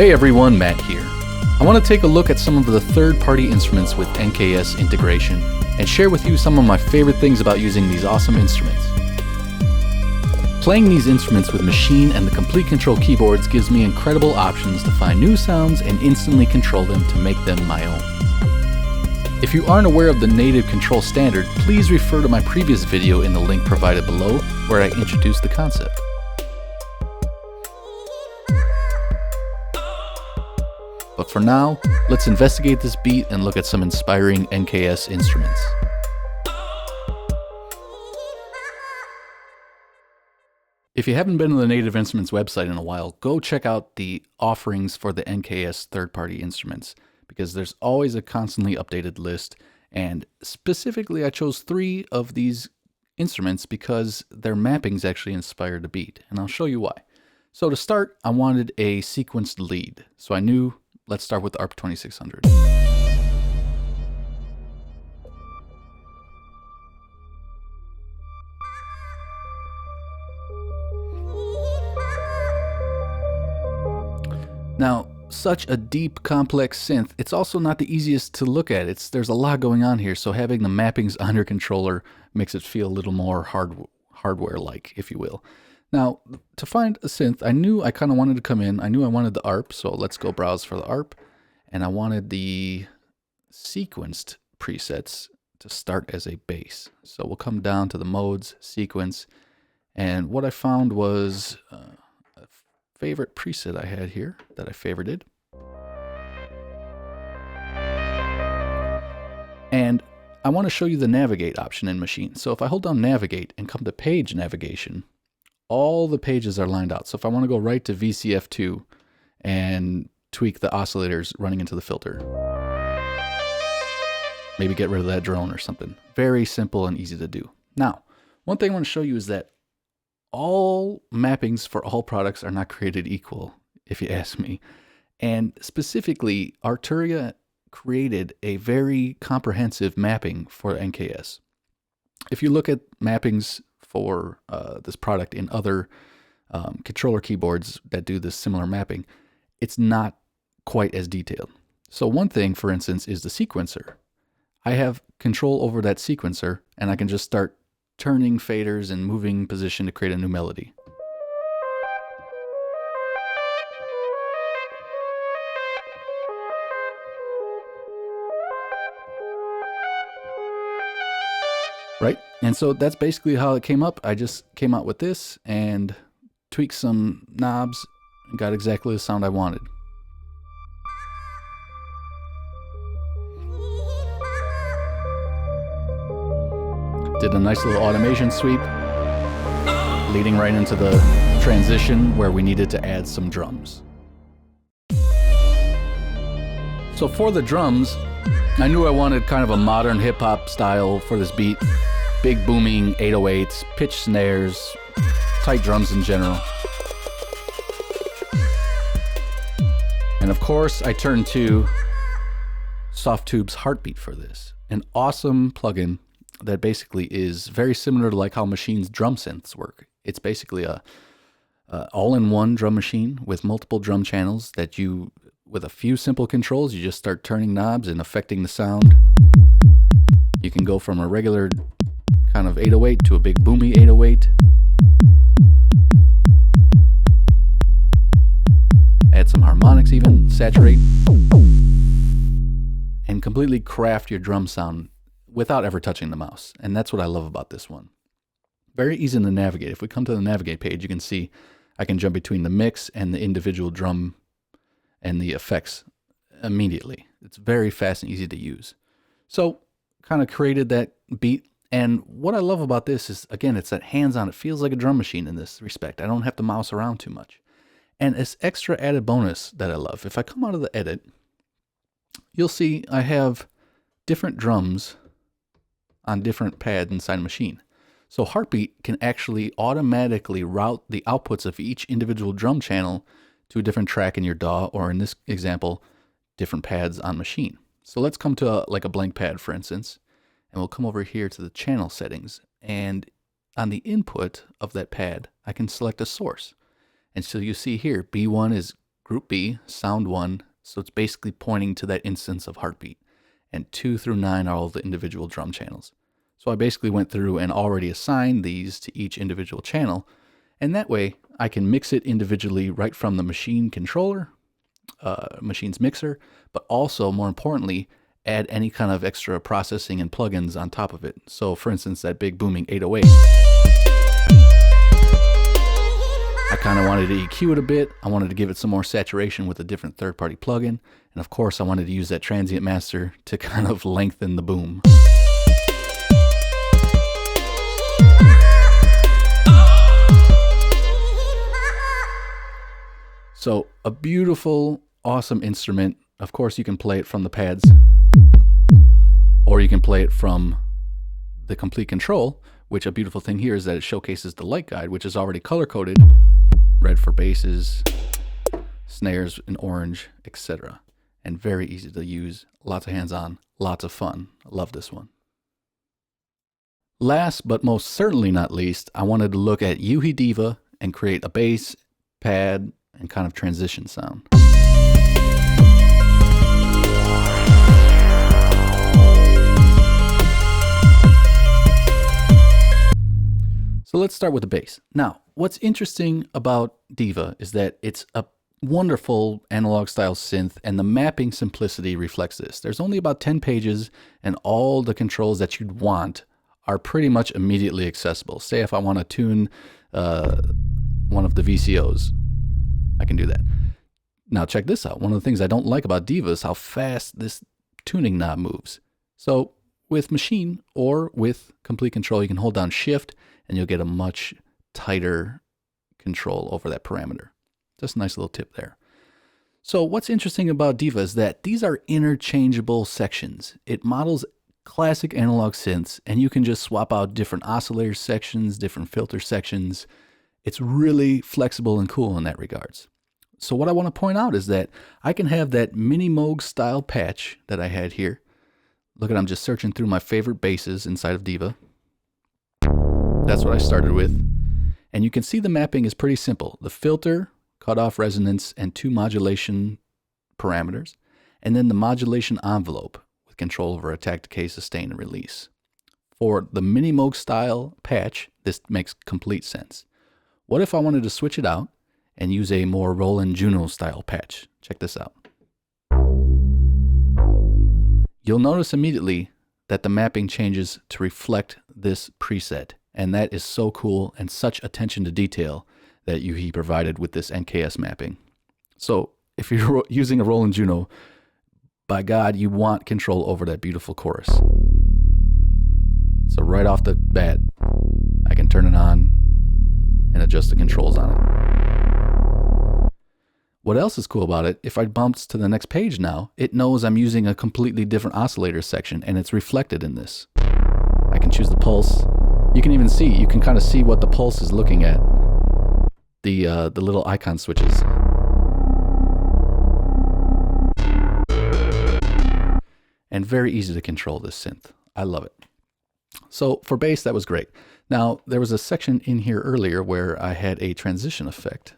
Hey everyone, Matt here. I want to take a look at some of the third-party instruments with NKS integration and share with you some of my favorite things about using these awesome instruments. Playing these instruments with Maschine and the Komplete Kontrol keyboards gives me incredible options to find new sounds and instantly control them to make them my own. If you aren't aware of the native control standard, please refer to my previous video in the link provided below where I introduced the concept. But for now, let's investigate this beat and look at some inspiring NKS instruments. If you haven't been to the Native Instruments website in a while, go check out the offerings for the NKS third-party instruments, because there's always a constantly updated list, and specifically I chose 3 of these instruments because their mappings actually inspired the beat, and I'll show you why. So to start, I wanted a sequenced lead, so I knew let's start with the ARP2600. Now, such a deep, complex synth, it's also not the easiest to look at. There's a lot going on here, so having the mappings on your controller makes it feel a little more hardware-like, if you will. Now, to find a synth, I knew I kind of wanted to come in. I knew I wanted the ARP, so let's go browse for the ARP. And I wanted the sequenced presets to start as a bass. So we'll come down to the modes, sequence, and what I found was a favorite preset I had here that I favorited. And I want to show you the navigate option in Maschine. So if I hold down navigate and come to page navigation, all the pages are lined out. So if I want to go right to VCF2 and tweak the oscillators running into the filter, maybe get rid of that drone or something. Very simple and easy to do. Now, one thing I want to show you is that all mappings for all products are not created equal, if you ask me. And specifically, Arturia created a very comprehensive mapping for NKS. If you look at mappings for this product in other controller keyboards that do this similar mapping, it's not quite as detailed. So one thing, for instance, is the sequencer. I have control over that sequencer, and I can just start turning faders and moving position to create a new melody. Right? And so that's basically how it came up. I just came out with this and tweaked some knobs and got exactly the sound I wanted. Did a nice little automation sweep, leading right into the transition where we needed to add some drums. So for the drums, I knew I wanted kind of a modern hip-hop style for this beat. Big booming 808s, pitch snares, tight drums in general. And of course, I turned to Softtube's Heartbeat for this. An awesome plugin that basically is very similar to like how Maschine's drum synths work. It's basically a all-in-one drum machine with multiple drum channels that you, with a few simple controls, you just start turning knobs and affecting the sound. You can go from a regular kind of 808 to a big boomy 808. Add some harmonics even, saturate, and completely craft your drum sound without ever touching the mouse. And that's what I love about this one. Very easy to navigate. If we come to the navigate page, you can see I can jump between the mix and the individual drum and the effects immediately. It's very fast and easy to use. So kind of created that beat. And what I love about this is, again, it's that hands-on. It feels like a drum machine in this respect. I don't have to mouse around too much. And this extra added bonus that I love, if I come out of the edit, you'll see I have different drums on different pads inside Maschine. So Heartbeat can actually automatically route the outputs of each individual drum channel to a different track in your DAW, or in this example, different pads on Maschine. So let's come to like a blank pad, for instance, and we'll come over here to the channel settings, and on the input of that pad, I can select a source. And so you see here, B1 is Group B, Sound 1, so it's basically pointing to that instance of heartbeat. And 2 through 9 are all the individual drum channels. So I basically went through and already assigned these to each individual channel, and that way I can mix it individually right from the Maschine controller, Machine's mixer, but also, more importantly, add any kind of extra processing and plugins on top of it. So for instance, that big booming 808. I kind of wanted to EQ it a bit. I wanted to give it some more saturation with a different third-party plugin. And of course, I wanted to use that transient master to kind of lengthen the boom. So a beautiful, awesome instrument. Of course, you can play it from the pads, or you can play it from the Komplete Kontrol, which a beautiful thing here is that it showcases the light guide, which is already color-coded, red for basses, snares in orange, etc. And very easy to use, lots of hands-on, lots of fun. I love this one. Last but most certainly not least, I wanted to look at Diva and create a bass, pad, and kind of transition sound. So let's start with the bass. Now, what's interesting about Diva is that it's a wonderful analog style synth, and the mapping simplicity reflects this. There's only about 10 pages, and all the controls that you'd want are pretty much immediately accessible. Say if I want to tune one of the VCOs, I can do that. Now check this out. One of the things I don't like about Diva is how fast this tuning knob moves. So with Maschine or with Komplete Kontrol, you can hold down Shift and you'll get a much tighter control over that parameter. Just a nice little tip there. So what's interesting about Diva is that these are interchangeable sections. It models classic analog synths, and you can just swap out different oscillator sections, different filter sections. It's really flexible and cool in that regards. So what I want to point out is that I can have that mini Moog style patch that I had here. Look at, I'm just searching through my favorite basses inside of Diva. That's what I started with. And you can see the mapping is pretty simple. The filter, cutoff resonance, and 2 modulation parameters. And then the modulation envelope with control over attack, decay, sustain, and release. For the mini Moog style patch, this makes complete sense. What if I wanted to switch it out and use a more Roland Juno style patch? Check this out. You'll notice immediately that the mapping changes to reflect this preset, and that is so cool and such attention to detail that he provided with this NKS mapping. So if you're using a Roland Juno, by God, you want control over that beautiful chorus. So right off the bat, I can turn it on and adjust the controls on it. What else is cool about it, if I bump to the next page now, it knows I'm using a completely different oscillator section, and it's reflected in this. I can choose the pulse. You can even see, you can kind of see what the pulse is looking at. The little icon switches. And very easy to control this synth. I love it. So for bass, that was great. Now, there was a section in here earlier where I had a transition effect.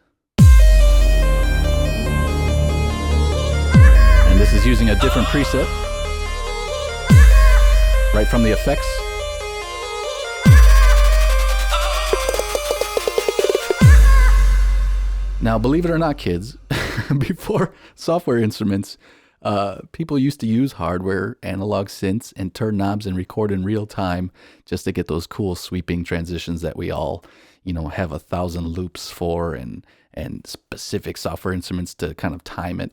And this is using a different preset, right from the effects. Now, believe it or not, kids, before software instruments, people used to use hardware, analog synths, and turn knobs and record in real time just to get those cool sweeping transitions that we all, have 1,000 loops for and specific software instruments to kind of time it.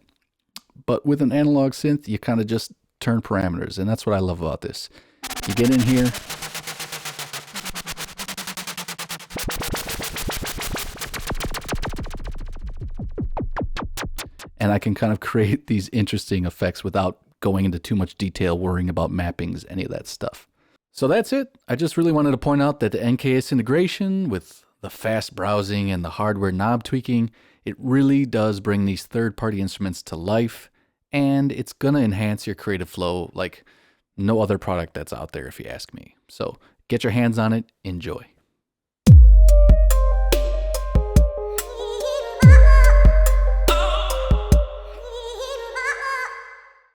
But with an analog synth, you kind of just turn parameters, and that's what I love about this. You get in here, and I can kind of create these interesting effects without going into too much detail, worrying about mappings, any of that stuff. So that's it. I just really wanted to point out that the NKS integration with the fast browsing and the hardware knob tweaking, it really does bring these third-party instruments to life, and it's going to enhance your creative flow like no other product that's out there, if you ask me. So get your hands on it. Enjoy.